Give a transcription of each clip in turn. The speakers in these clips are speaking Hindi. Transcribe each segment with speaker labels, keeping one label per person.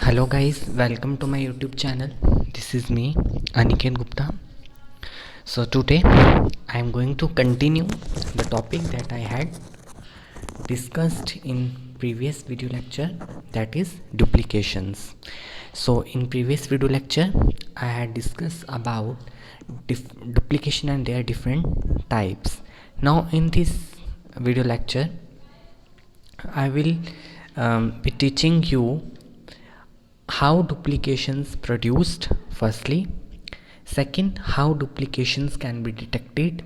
Speaker 1: Hello guys, welcome to my YouTube channel. This is me, Aniket Gupta. So today I am going to continue the topic that I had discussed in previous video lecture, that is duplications. So in previous video lecture I had discussed about duplication and their different types. Now in this video lecture I will be teaching you how duplications produced firstly, second how duplications can be detected,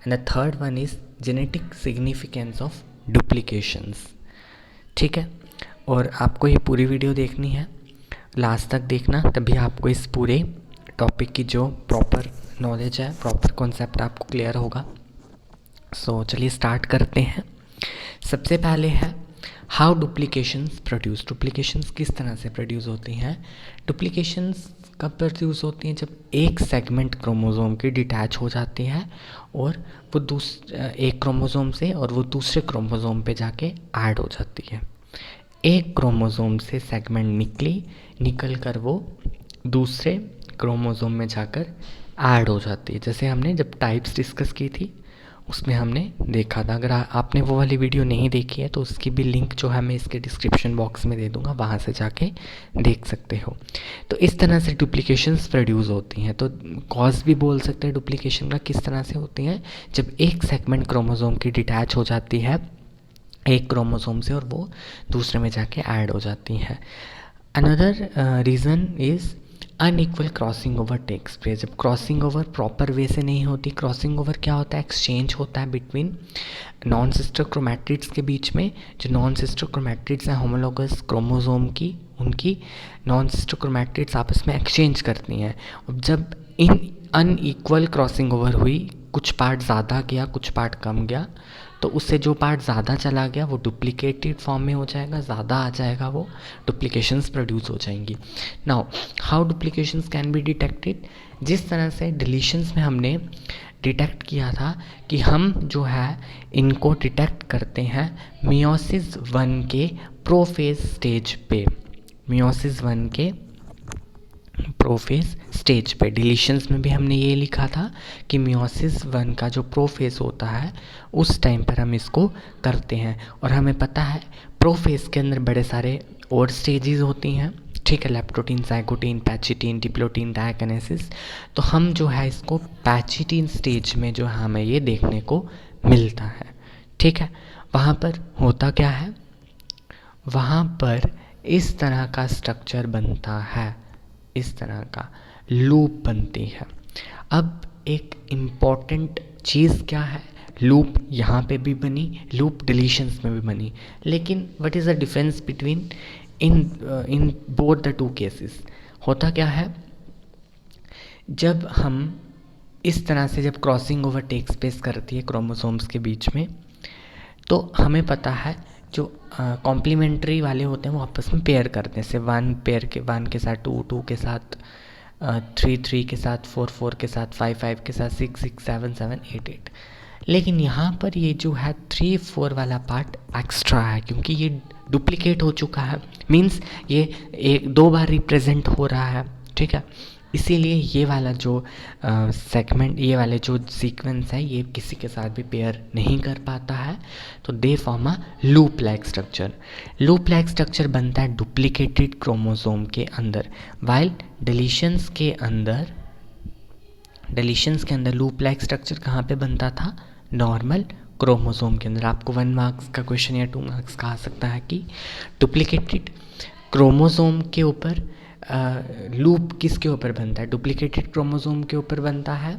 Speaker 1: and the third one is genetic significance of duplications. ठीक है, और आपको ये पूरी वीडियो देखनी है, लास्ट तक देखना, तभी आपको इस पूरे टॉपिक की जो प्रॉपर नॉलेज है, प्रॉपर कॉन्सेप्ट आपको क्लियर होगा. सो चलिए स्टार्ट करते हैं. सबसे पहले है हाउ डुप्लीकेशंस प्रोड्यूस. डुप्लीकेशंस किस तरह से प्रोड्यूस होती हैं. डुप्लीकेशंस कब प्रोड्यूस होती हैं, जब एक सेगमेंट क्रोमोसोम की डिटैच हो जाती है और वो एक क्रोमोसोम से और वो दूसरे क्रोमोसोम पे जाके ऐड हो जाती है. एक क्रोमोसोम से सेगमेंट निकल कर वो दूसरे क्रोमोसोम में जाकर ऐड हो जाती है. जैसे हमने जब टाइप्स डिस्कस की थी उसमें हमने देखा था. अगर आपने वो वाली वीडियो नहीं देखी है तो उसकी भी लिंक जो है मैं इसके डिस्क्रिप्शन बॉक्स में दे दूंगा, वहाँ से जाके देख सकते हो. तो इस तरह से डुप्लीकेशंस प्रोड्यूस होती हैं. तो कॉज भी बोल सकते हैं डुप्लीकेशन का किस तरह से होती हैं, जब एक सेगमेंट क्रोमोसोम की डिटैच हो जाती है एक क्रोमोसोम से और वो दूसरे में जाके ऐड हो जाती है. Another reason is unequal crossing over takes place. जब क्रॉसिंग ओवर प्रॉपर वे से नहीं होती. क्रॉसिंग ओवर क्या होता है, एक्सचेंज होता है बिटवीन नॉन सिस्टर क्रोमैटिड्स के बीच में. जो नॉन सिस्टर क्रोमैटिड्स हैं होमोलोगस क्रोमोसोम की, उनकी नॉन सिस्टर क्रोमैटिड्स आपस में एक्सचेंज करती हैं. अब जब इन अनइक्वल क्रॉसिंग ओवर हुई, कुछ पार्ट ज़्यादा गया कुछ पार्ट कम गया, तो उससे जो पार्ट ज़्यादा चला गया वो डुप्लीकेटेड फॉर्म में हो जाएगा, ज़्यादा आ जाएगा, वो डुप्लीकेशंस प्रोड्यूस हो जाएंगी. Now how duplications can be detected. जिस तरह से डिलीशंस में हमने डिटेक्ट किया था कि हम जो है इनको डिटेक्ट करते हैं मियोसिस 1 के प्रोफेज स्टेज पे. मियोसिस 1 के प्रोफेज स्टेज पे डिलीशंस में भी हमने ये लिखा था कि मियोसिस 1 का जो प्रोफेज होता है उस टाइम पर हम इसको करते हैं. और हमें पता है प्रोफेज के अंदर बड़े सारे और स्टेजेस होती हैं, ठीक है, लेप्टोटीन, ज़ाइगोटीन, पैचिटीन, डिप्लोटीन, डायकिनेसिस. तो हम जो है इसको पैचिटीन स्टेज में जो है हमें ये देखने को मिलता है. ठीक है, वहाँ पर होता क्या है, वहाँ पर इस तरह का स्ट्रक्चर बनता है, इस तरह का लूप बनती है. अब एक इम्पॉर्टेंट चीज़ क्या है, लूप यहाँ पे भी बनी, लूप डिलीशंस में भी बनी, लेकिन what is the difference between in both the two cases. होता क्या है, जब हम इस तरह से जब क्रॉसिंग ओवर टेक्स प्लेस करती है क्रोमोसोम्स के बीच में, तो हमें पता है जो कॉम्प्लीमेंट्री वाले होते हैं वो आपस में पेयर करते हैं. जैसे 1 के साथ 2 के साथ 3 के साथ 4 के साथ 5 के साथ 6 7 8. लेकिन यहाँ पर ये जो है 3 4 वाला पार्ट एक्स्ट्रा है, क्योंकि ये डुप्लीकेट हो चुका है. मीन्स ये एक 2 बार रिप्रेजेंट हो रहा है. ठीक है, इसीलिए ये वाला जो सेगमेंट, ये वाले जो सीक्वेंस है, ये किसी के साथ भी पेयर नहीं कर पाता है. तो they form a loop like structure. Loop like structure बनता है डुप्लीकेटेड क्रोमोसोम के अंदर. वाइल डिलीशंस के अंदर लूप लाइक स्ट्रक्चर कहाँ पे बनता था, नॉर्मल क्रोमोसोम के अंदर. आपको 1 मार्क्स का क्वेश्चन या 2 मार्क्स का आ सकता है कि डुप्लीकेटेड क्रोमोसोम के ऊपर लूप किसके ऊपर बनता है, डुप्लीकेटेड क्रोमोसोम के ऊपर बनता है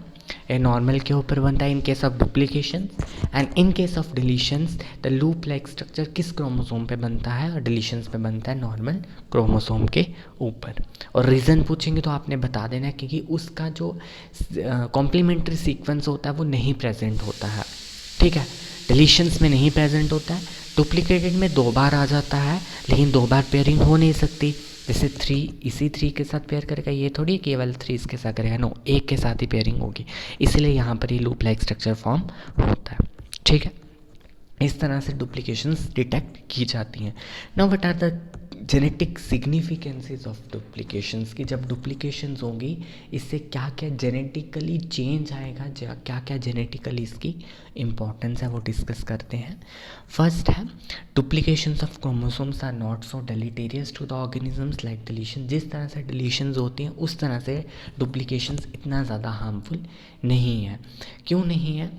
Speaker 1: या नॉर्मल के ऊपर बनता है, in case of duplication. And in case of deletions the loop like structure किस क्रोमोसोम पे बनता है, और डिलीशंस पे बनता है नॉर्मल क्रोमोसोम के ऊपर. और रीज़न पूछेंगे तो आपने बता देना है, क्योंकि उसका जो कॉम्प्लीमेंट्री सीक्वेंस होता है वो नहीं प्रेजेंट होता है. ठीक है, डिलीशंस में नहीं प्रेजेंट होता है, डुप्लीकेटेड में 2 बार आ जाता है, लेकिन 2 बार पेयरिंग हो नहीं सकती. जैसे 3 इसी 3 के साथ पेयर करेगा, ये थोड़ी केवल 3 इसके साथ करेगा, नो, एक के साथ ही पेयरिंग होगी. इसलिए यहाँ पर ये लूप लाइक स्ट्रक्चर फॉर्म होता है. ठीक है, इस तरह से डुप्लीकेशंस डिटेक्ट की जाती हैं. Now what are the genetic significances of duplications की, जब डुप्लीकेशंस होंगी इससे क्या क्या जेनेटिकली चेंज आएगा, क्या क्या जेनेटिकली इसकी इम्पोर्टेंस है वो डिस्कस करते हैं। फर्स्ट है duplications of chromosomes are not so deleterious to the organisms like deletion. जिस तरह से डिलीशंस होती हैं उस तरह से डुप्लीकेशंस इतना ज़्यादा हार्मफुल नहीं है। क्यों नहीं है?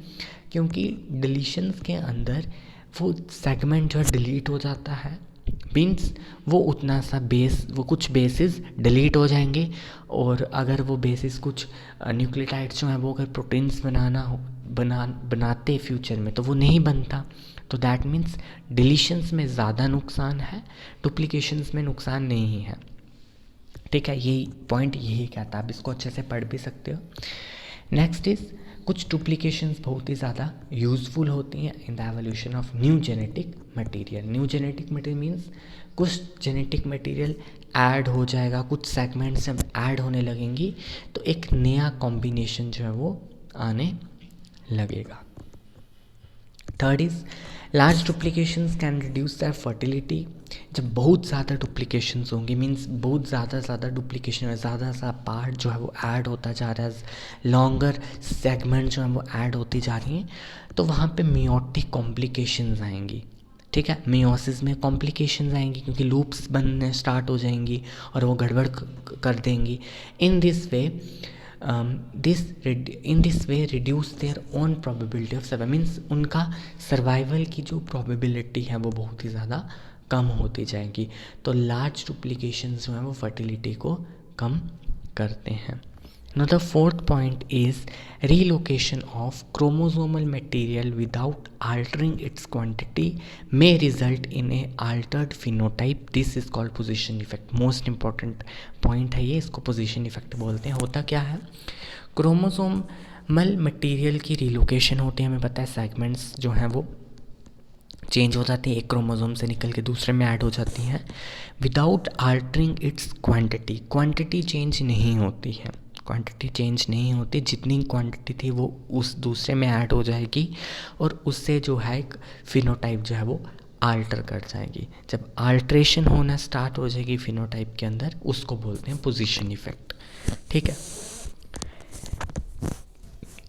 Speaker 1: क्योंकि डिलीशंस के अंदर वो सेगमेंट जो है डिलीट हो जाता है, मीन्स वो उतना सा बेस, वो कुछ बेसिस डिलीट हो जाएंगे, और अगर वो बेसिस कुछ न्यूक्लियोटाइड्स जो हैं वो अगर प्रोटीन्स बनाते फ्यूचर में तो वो नहीं बनता। तो दैट मीन्स डिलीशंस में ज़्यादा नुकसान है, डुप्लीकेशंस में नुकसान नहीं है। ठीक है, यही पॉइंट यही कहता है, आप इसको अच्छे से पढ़ भी सकते हो। नेक्स्ट इज कुछ डुप्लीकेशंस बहुत ही ज़्यादा यूज़फुल होती हैं in the evolution of new genetic material. New genetic material means कुछ जेनेटिक मटेरियल ऐड हो जाएगा, कुछ सेगमेंट्स जब ऐड होने लगेंगी तो एक नया कॉम्बिनेशन जो है वो आने लगेगा। Third is large duplications can reduce that fertility. जब बहुत ज़्यादा डुप्लीकेशंस होंगी, मीन्स बहुत ज़्यादा डुप्लीकेशन है, ज़्यादा सा पार्ट जो है वो ऐड होता जा रहा है, लॉन्गर सेगमेंट जो है वो ऐड होती जा रही हैं, तो वहाँ पे मियोटिक कॉम्प्लिकेशंस आएंगी। ठीक है, मियोसिस में कॉम्प्लिकेशंस आएंगी क्योंकि लूप्स बनने स्टार्ट हो जाएंगी और वो गड़बड़ कर देंगी। In this way reduce their own probability of survival, means उनका सर्वाइवल की जो प्रोबेबिलिटी है वो बहुत ही ज़्यादा कम होती जाएगी। तो लार्ज डुप्लीकेशंस जो हैं वो फर्टिलिटी को कम करते हैं। Now the fourth point is relocation of chromosomal material without altering its quantity may result in a altered phenotype. This is called position effect. Most important point है ये, इसको position effect बोलते हैं। होता क्या है, क्रोमोसोमल मटेरियल की रिलोकेशन होती है, हमें पता है सेगमेंट्स जो हैं वो चेंज हो जाती है, एक क्रोमोसोम से निकल के दूसरे में ऐड हो जाती हैं, without altering its quantity. Quantity change नहीं होती है, क्वांटिटी चेंज नहीं होती, जितनी क्वांटिटी थी वो उस दूसरे में ऐड हो जाएगी और उससे जो है एक फिनोटाइप जो है वो आल्टर कर जाएगी। जब आल्ट्रेशन होना स्टार्ट हो जाएगी फिनोटाइप के अंदर, उसको बोलते हैं पोजीशन इफेक्ट। ठीक है,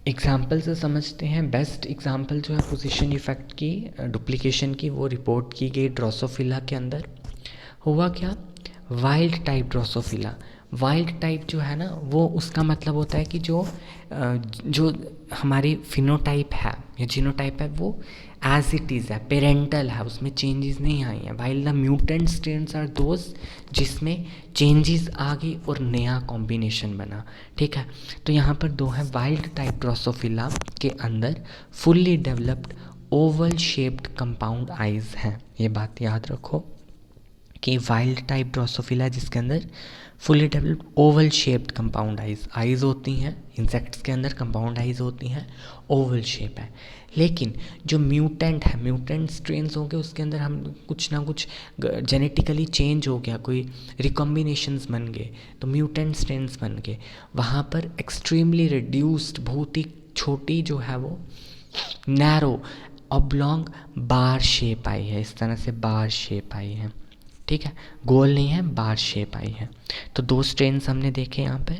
Speaker 1: एग्जाम्पल से समझते हैं। बेस्ट एग्जाम्पल जो है पोजीशन इफेक्ट की, डुप्लीकेशन की, वो रिपोर्ट की गई ड्रोसोफिला के अंदर। हुआ क्या, wild type Drosophila. Wild type जो है ना वो उसका मतलब होता है कि जो हमारी फिनोटाइप है या जीनोटाइप है वो एज इट इज़ है, पेरेंटल है, उसमें चेंजेस नहीं आई हैं। While the mutant strains are those जिसमें चेंजेस आ गई और नया कॉम्बिनेशन बना। ठीक है, तो यहाँ पर दो है, वाइल्ड टाइप ड्रोसोफिला के अंदर fully developed Oval shaped compound eyes हैं। ये बात याद रखो कि वाइल्ड टाइप ड्रोसोफिला जिसके अंदर fully developed Oval shaped compound eyes होती हैं, इंसेक्ट्स के अंदर कंपाउंड आइज़ होती हैं, ओवल शेप है। लेकिन जो म्यूटेंट है, म्यूटेंट स्ट्रेन्स होंगे उसके अंदर हम कुछ ना कुछ जेनेटिकली चेंज हो गया, कोई रिकॉम्बिनेशंस बन गए तो म्यूटेंट स्ट्रेन्स बन गए, वहाँ पर एक्सट्रीमली रिड्यूस्ड, बहुत ही छोटी जो है वो narrow oblong bar shape I है। इस तरह से बार शेप आई है। ठीक है, गोल नहीं है, बार शेप आई है। तो दो स्ट्रेन्स हमने देखे यहाँ पे।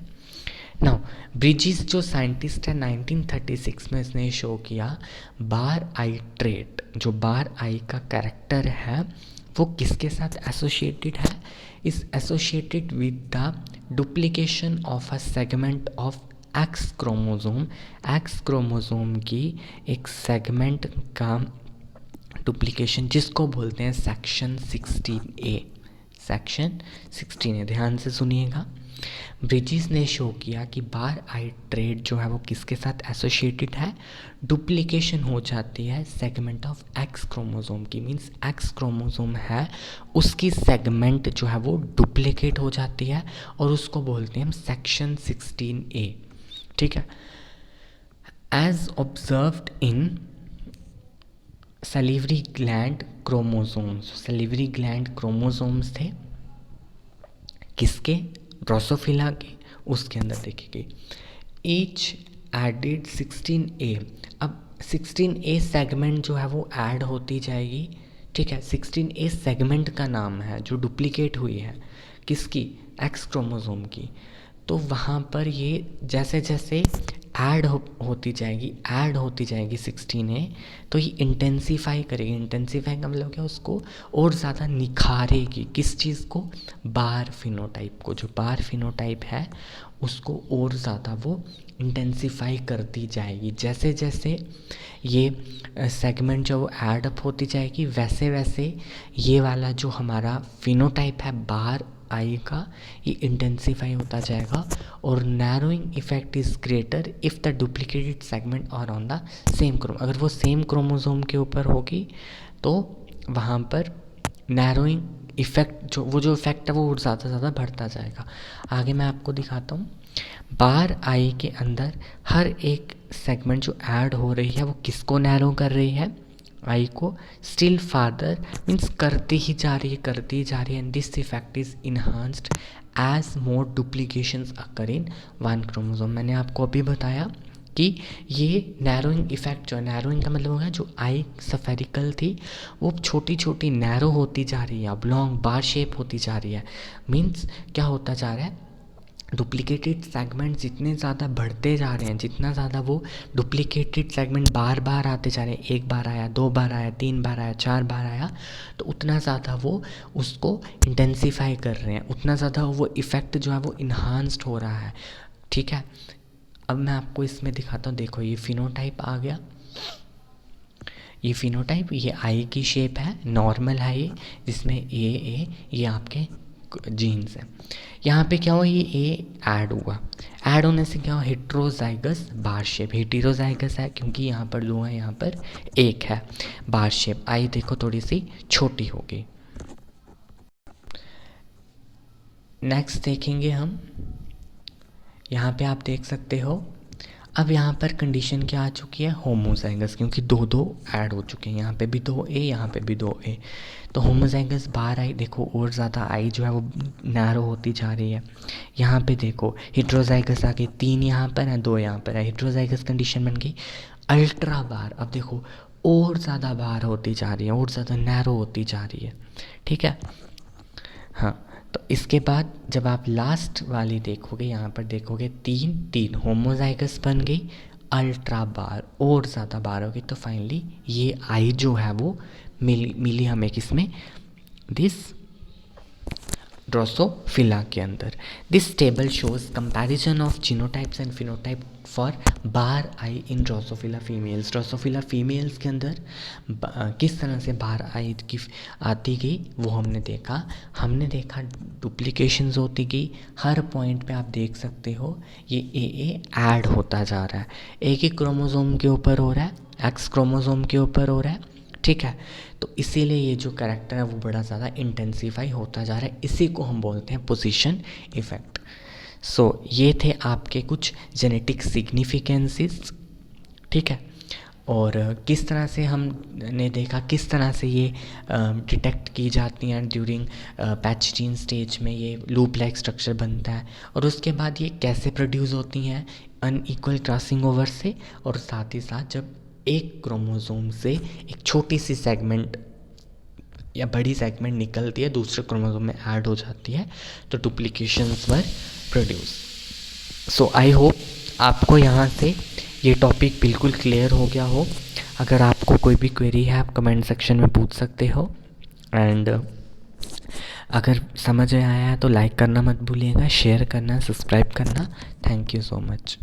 Speaker 1: नाउ ब्रिजिस जो साइंटिस्ट है 1936 में इसने शो किया बार आई ट्रेट, जो बार आई का कैरेक्टर है वो किसके साथ एसोसिएटेड है, is associated with the duplication of a segment of x chromosome. X chromosome की एक सेगमेंट का डुप्लीकेशन जिसको बोलते हैं सेक्शन 16A। सेक्शन 16A, ध्यान से सुनिएगा। ब्रिजिस ने शो किया कि बार आई ट्रेट जो है वो किसके साथ एसोसिएटेड है, डुप्लीकेशन हो जाती है सेगमेंट ऑफ एक्स क्रोमोसोम की। मीन्स एक्स क्रोमोसोम है उसकी सेगमेंट जो है वो डुप्लीकेट हो जाती है और उसको बोलते हैं हम सेक्शन 16A। ठीक है, as observed in salivary gland chromosomes. Salivary gland chromosomes थे किसके, ड्रोसोफिला के, उसके अंदर देखेंगे ईच एडेड 16A। अब 16A सेगमेंट जो है वो ऐड होती जाएगी ठीक है, 16A सेगमेंट का नाम है जो डुप्लीकेट हुई है, किसकी, एक्स क्रोमोसोम की। तो वहाँ पर ये जैसे जैसे होती जाएगी 16A, तो ये इंटेंसीफाई करेगी। इंटेंसीफाई का मतलब क्या, उसको और ज़्यादा निखारेगी। किस चीज़ को, बार फिनोटाइप को। जो बार फिनोटाइप है उसको और ज़्यादा वो इंटेंसीफाई करती जाएगी। जैसे जैसे ये सेगमेंट जो ऐड अप होती जाएगी, वैसे वैसे ये वाला जो हमारा फिनोटाइप है बार आई का, ये इंटेंसीफाई होता जाएगा। और narrowing effect is greater if the duplicated segment are on the same अगर वो सेम क्रोमोसोम के ऊपर होगी तो वहाँ पर नैरोइंग इफेक्ट जो इफेक्ट है वो ज़्यादा से ज़्यादा बढ़ता जाएगा। आगे मैं आपको दिखाता हूँ। बार आई के अंदर हर एक सेगमेंट जो ऐड हो रही है वो किसको नैरो कर रही है, आई को स्टिल फार्दर, मीन्स करती ही जा रही है। And this effect is enhanced as more duplications occur in one chromosome. मैंने आपको अभी बताया कि ये नैरोइंग इफेक्ट जो है, नैरोइंग का मतलब होगा जो आई सफेरिकल थी वो छोटी छोटी नैरो होती जा रही है, ऑब्लॉन्ग बार शेप होती जा रही है। मीन्स क्या होता जा रहा है, डुप्लीकेटेड सेगमेंट जितने ज़्यादा बढ़ते जा रहे हैं, जितना ज़्यादा वो डुप्लीकेटेड सेगमेंट बार बार आते जा रहे हैं, एक बार आया, दो बार आया, तीन बार आया, चार बार आया, तो उतना ज़्यादा वो उसको इंटेंसीफाई कर रहे हैं, उतना ज़्यादा वो इफ़ेक्ट जो है वो इन्हांस्ड हो रहा है। ठीक है, अब मैं आपको इसमें दिखाता हूँ। देखो ये फिनोटाइप आ गया, ये फिनोटाइप, ये आई की शेप है, नॉर्मल है ये, जिसमें ये आपके जीन्स हैं। यहाँ पे क्या हुआ, ये ए ऐड हुआ, ऐड होने से क्या हुआ, हेट्रोजाइगस बार शेप। हेटेरोजाइगस है क्योंकि यहाँ पर दो है, यहाँ पर एक है, बार शेप। आई देखो थोड़ी सी छोटी होगी। नेक्स्ट देखेंगे हम, यहाँ पे आप देख सकते हो। अब यहाँ पर कंडीशन क्या आ चुकी है, होमोजाइगस, क्योंकि दो दो ऐड हो चुके हैं, यहाँ पे भी दो ए, यहाँ पे भी दो ए, तो होमोजाइगस बार आई देखो और ज़्यादा आई जो है वो नैरो होती जा रही है। यहाँ पे देखो हेट्रोजाइगस आ गई, तीन यहाँ पर है, दो यहाँ पर है, हेट्रोजाइगस कंडीशन बन गई अल्ट्रा बार। अब देखो और ज़्यादा बार होती जा रही है, और ज़्यादा नैरो होती जा रही है। ठीक है, हाँ। तो इसके बाद जब आप लास्ट वाली देखोगे, यहाँ पर देखोगे तीन होमोजाइगस बन गई, अल्ट्रा बार और ज़्यादा बार होगी, तो फाइनली ये आई जो है वो मिली हमें किसमें, दिस ड्रोसोफिला के अंदर। This table shows comparison of genotypes and phenotype for bar I in Drosophila females. Drosophila females के अंदर किस तरह से बार आई की आती गई वो हमने देखा डुप्लीकेशंस होती गई। हर पॉइंट पे आप देख सकते हो ये ए ऐड होता जा रहा है, एक ही क्रोमोसोम के ऊपर हो रहा है, एक्स क्रोमोसोम के ऊपर हो रहा है। ठीक है, तो इसीलिए ये जो कैरेक्टर है वो बड़ा ज़्यादा इंटेंसीफाई होता जा रहा है, इसी को हम बोलते हैं पोजीशन इफेक्ट। सो ये थे आपके कुछ जेनेटिक सिग्निफिकेंसेस। ठीक है, और किस तरह से हमने देखा किस तरह से ये डिटेक्ट की जाती हैं ड्यूरिंग पैच जीन स्टेज में, ये लूप लाइक स्ट्रक्चर बनता है, और उसके बाद ये कैसे प्रोड्यूस होती हैं अनइक्वल क्रॉसिंग ओवर से, और साथ ही साथ जब एक क्रोमोसोम से एक छोटी सी सेगमेंट या बड़ी सेगमेंट निकलती है, दूसरे क्रोमोसोम में ऐड हो जाती है, तो duplications were produce. So I hope आपको यहाँ से ये टॉपिक बिल्कुल क्लियर हो गया हो। अगर आपको कोई भी क्वेरी है आप कमेंट सेक्शन में पूछ सकते हो, एंड अगर समझ में आया है तो लाइक करना मत भूलिएगा, शेयर करना, सब्सक्राइब करना। Thank you so much.